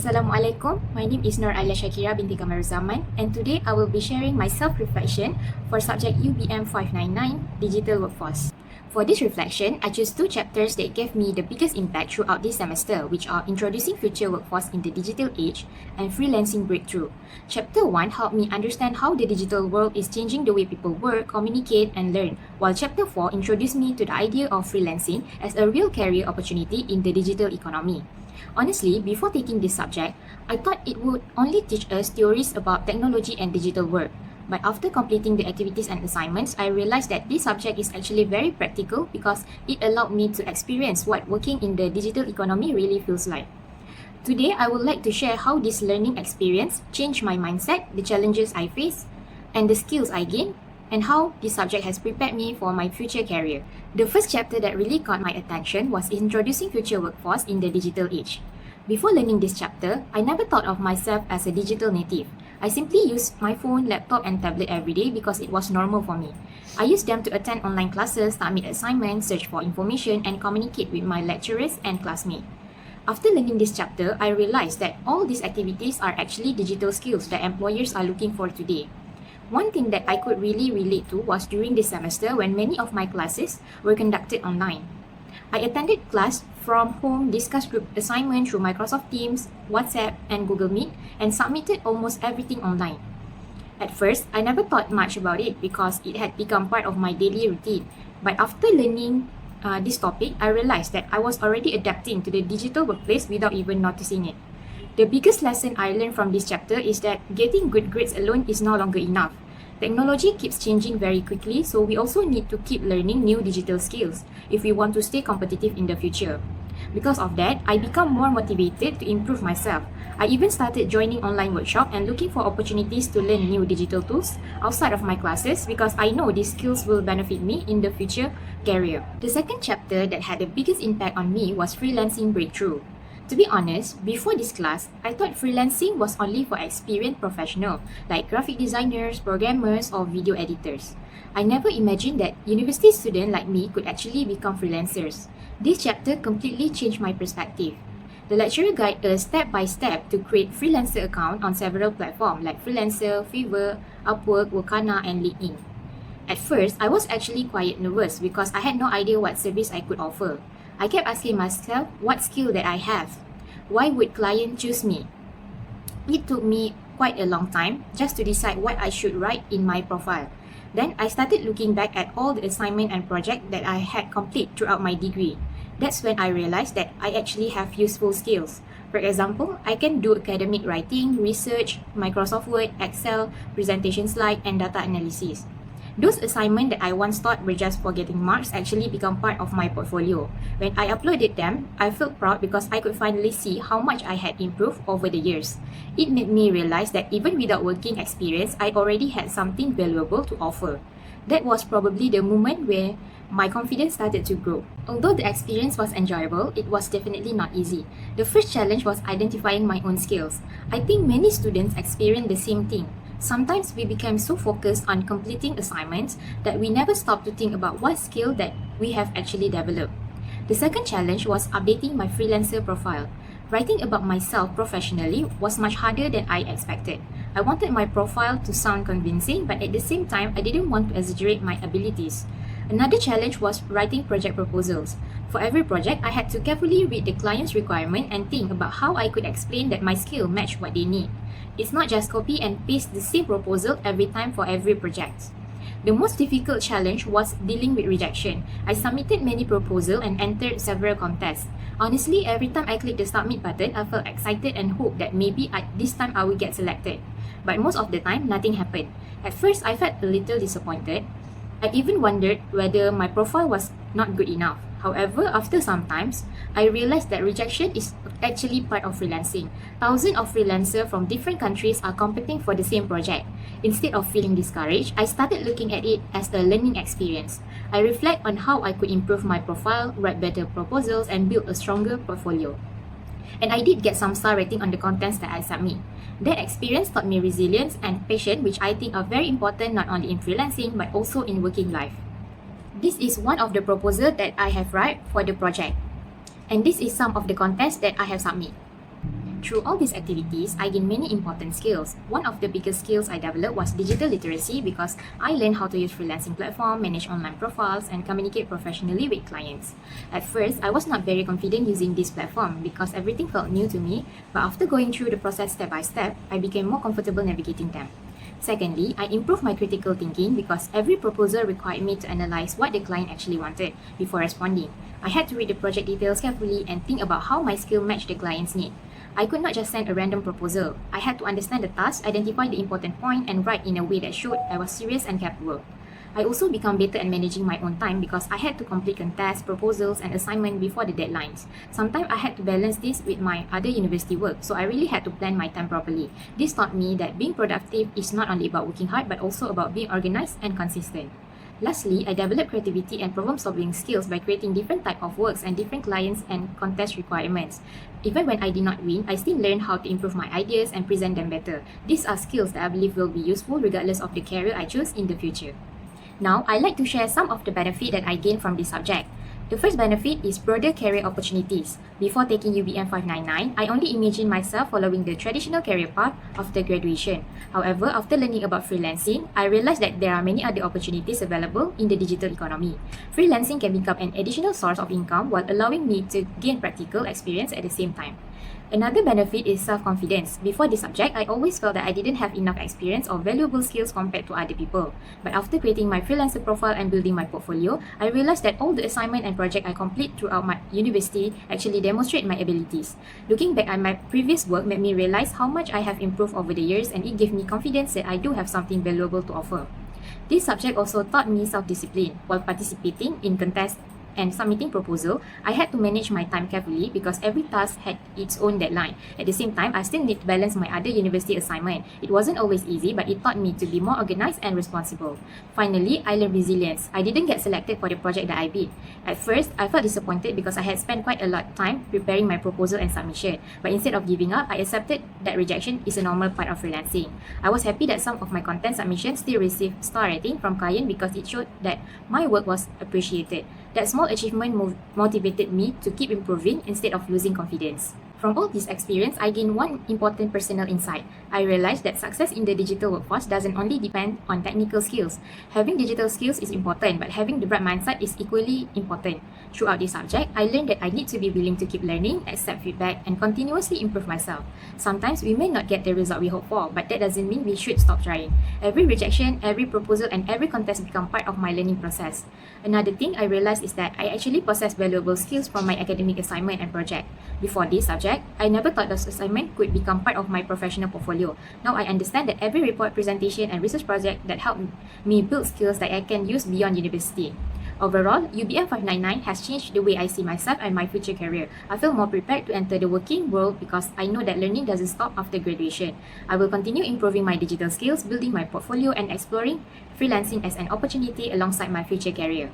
Assalamualaikum, my name is SYAKIRA binti KAMARUZZAMAN, and today I will be sharing my self-reflection for subject UBM599 Digital Workforce. For this reflection, I chose two chapters that gave me the biggest impact throughout this semester, which are Introducing Future Workforce in the Digital Age and Freelancing Breakthrough. Chapter 1 helped me understand how the digital world is changing the way people work, communicate, and learn, while Chapter 4 introduced me to the idea of freelancing as a real career opportunity in the digital economy. Honestly, before taking this subject, I thought it would only teach us theories about technology and digital work. But after completing the activities and assignments, I realized that this subject is actually very practical because it allowed me to experience what working in the digital economy really feels like. Today, I would like to share how this learning experience changed my mindset, the challenges I face, and the skills I gained, and how this subject has prepared me for my future career. The first chapter that really caught my attention was Introducing Future Workforce in the Digital Age. Before learning this chapter, I never thought of myself as a digital native. I simply used my phone, laptop, and tablet every day because it was normal for me. I used them to attend online classes, submit assignments, search for information, and communicate with my lecturers and classmates. After learning this chapter, I realized that all these activities are actually digital skills that employers are looking for today. One thing that I could really relate to was during this semester when many of my classes were conducted online. I attended class from home, discussed group assignments through Microsoft Teams, WhatsApp, and Google Meet, and submitted almost everything online. At first, I never thought much about it because it had become part of my daily routine. But after learning this topic, I realized that I was already adapting to the digital workplace without even noticing it. The biggest lesson I learned from this chapter is that getting good grades alone is no longer enough. Technology keeps changing very quickly, so we also need to keep learning new digital skills if we want to stay competitive in the future. Because of that, I become more motivated to improve myself. I even started joining online workshops and looking for opportunities to learn new digital tools outside of my classes because I know these skills will benefit me in the future career. The second chapter that had the biggest impact on me was Freelancing Breakthrough. To be honest, before this class, I thought freelancing was only for experienced professionals like graphic designers, programmers, or video editors. I never imagined that university students like me could actually become freelancers. This chapter completely changed my perspective. The lecturer guided us step by step to create freelancer account on several platforms like Freelancer, Fiverr, Upwork, Workana, and LinkedIn. At first, I was actually quite nervous because I had no idea what service I could offer. I kept asking myself what skill that I have. Why would clients choose me? It took me quite a long time just to decide what I should write in my profile. Then I started looking back at all the assignment and project that I had completed throughout my degree. That's when I realized that I actually have useful skills. For example, I can do academic writing, research, Microsoft Word, Excel, presentation slide, and data analysis. Those assignments that I once thought were just for getting marks actually become part of my portfolio. When I uploaded them, I felt proud because I could finally see how much I had improved over the years. It made me realize that even without working experience, I already had something valuable to offer. That was probably the moment where my confidence started to grow. Although the experience was enjoyable, it was definitely not easy. The first challenge was identifying my own skills. I think many students experience the same thing. Sometimes we become so focused on completing assignments that we never stop to think about what skill that we have actually developed. The second challenge was updating my freelancer profile. Writing about myself professionally was much harder than I expected. I wanted my profile to sound convincing, but at the same time, I didn't want to exaggerate my abilities. Another challenge was writing project proposals. For every project, I had to carefully read the client's requirement and think about how I could explain that my skill matched what they need. It's not just copy and paste the same proposal every time for every project. The most difficult challenge was dealing with rejection. I submitted many proposals and entered several contests. Honestly, every time I clicked the submit button, I felt excited and hoped that maybe this time I will get selected. But most of the time, nothing happened. At first, I felt a little disappointed. I even wondered whether my profile was not good enough. However, after some time, I realized that rejection is actually part of freelancing. Thousands of freelancers from different countries are competing for the same project. Instead of feeling discouraged, I started looking at it as a learning experience. I reflect on how I could improve my profile, write better proposals, and build a stronger portfolio. And I did get some star rating on the contents that I submit. That experience taught me resilience and patience, which I think are very important not only in freelancing but also in working life. This is one of the proposals that I have write for the project. And this is some of the contents that I have submitted. Through all these activities, I gained many important skills. One of the biggest skills I developed was digital literacy because I learned how to use freelancing platform, manage online profiles, and communicate professionally with clients. At first, I was not very confident using this platform because everything felt new to me, but after going through the process step by step, I became more comfortable navigating them. Secondly, I improved my critical thinking because every proposal required me to analyze what the client actually wanted before responding. I had to read the project details carefully and think about how my skill matched the client's need. I could not just send a random proposal. I had to understand the task, identify the important point, and write in a way that showed I was serious and capable. I also became better at managing my own time because I had to complete contests, proposals, and assignments before the deadlines. Sometimes I had to balance this with my other university work, so I really had to plan my time properly. This taught me that being productive is not only about working hard but also about being organized and consistent. Lastly, I developed creativity and problem-solving skills by creating different types of works and different clients and contest requirements. Even when I did not win, I still learned how to improve my ideas and present them better. These are skills that I believe will be useful regardless of the career I choose in the future. Now, I'd like to share some of the benefits that I gained from this subject. The first benefit is broader career opportunities. Before taking UBM599, I only imagined myself following the traditional career path after graduation. However, after learning about freelancing, I realized that there are many other opportunities available in the digital economy. Freelancing can become an additional source of income while allowing me to gain practical experience at the same time. Another benefit is self-confidence. Before this subject, I always felt that I didn't have enough experience or valuable skills compared to other people. But after creating my freelancer profile and building my portfolio, I realized that all the assignment and project I complete throughout my university actually demonstrate my abilities. Looking back at my previous work made me realize how much I have improved over the years, and it gave me confidence that I do have something valuable to offer. This subject also taught me self-discipline. While participating in contests and submitting proposal, I had to manage my time carefully because every task had its own deadline. At the same time, I still need to balance my other university assignment. It wasn't always easy, but it taught me to be more organized and responsible. Finally, I learned resilience. I didn't get selected for the project that I bid. At first, I felt disappointed because I had spent quite a lot of time preparing my proposal and submission. But instead of giving up, I accepted that rejection is a normal part of freelancing. I was happy that some of my content submissions still received star rating from client because it showed that my work was appreciated. That small achievement motivated me to keep improving instead of losing confidence. From all this experience, I gained one important personal insight. I realized that success in the digital workforce doesn't only depend on technical skills. Having digital skills is important, but having the right mindset is equally important. Throughout this subject, I learned that I need to be willing to keep learning, accept feedback, and continuously improve myself. Sometimes we may not get the result we hope for, but that doesn't mean we should stop trying. Every rejection, every proposal, and every contest become part of my learning process. Another thing I realized is that I actually possess valuable skills from my academic assignment and project. Before this subject, I never thought those assignments could become part of my professional portfolio. Now I understand that every report, presentation, and research project that helped me build skills that I can use beyond university. Overall, UBM599 has changed the way I see myself and my future career. I feel more prepared to enter the working world because I know that learning doesn't stop after graduation. I will continue improving my digital skills, building my portfolio, and exploring freelancing as an opportunity alongside my future career.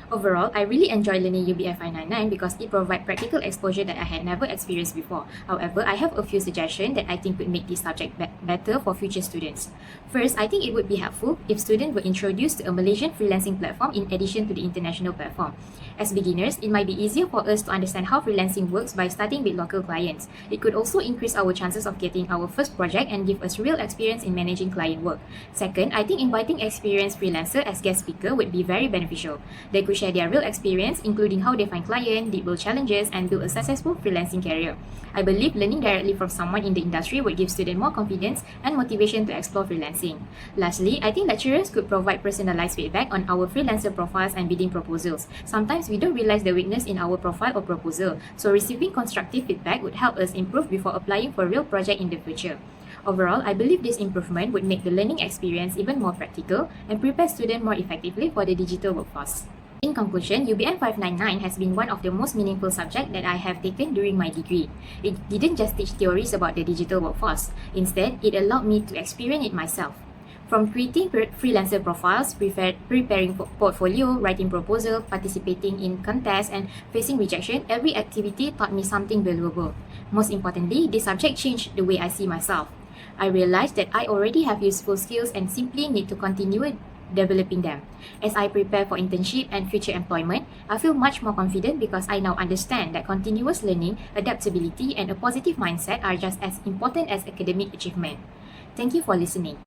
Overall, I really enjoy learning UBM599 because it provides practical exposure that I had never experienced before. However, I have a few suggestions that I think could make this subject better for future students. First, I think it would be helpful if students were introduced to a Malaysian freelancing platform in addition to the international platform. As beginners, it might be easier for us to understand how freelancing works by starting with local clients. It could also increase our chances of getting our first project and give us real experience in managing client work. Second, I think inviting experienced freelancers as guest speaker would be very beneficial. They could share their real experience, including how they find clients, deal with challenges, and build a successful freelancing career. I believe learning directly from someone in the industry would give students more confidence and motivation to explore freelancing. Lastly, I think lecturers could provide personalized feedback on our freelancer profiles and bidding proposals. Sometimes we don't realize the weakness in our profile or proposal, so receiving constructive feedback would help us improve before applying for a real project in the future. Overall, I believe this improvement would make the learning experience even more practical and prepare students more effectively for the digital workforce. In conclusion, UBM599 has been one of the most meaningful subjects that I have taken during my degree. It didn't just teach theories about the digital workforce. Instead, it allowed me to experience it myself. From creating freelancer profiles, preparing portfolio, writing proposal, participating in contests, and facing rejection, every activity taught me something valuable. Most importantly, this subject changed the way I see myself. I realized that I already have useful skills and simply need to continue developing them. As I prepare for internship and future employment, I feel much more confident because I now understand that continuous learning, adaptability, and a positive mindset are just as important as academic achievement. Thank you for listening.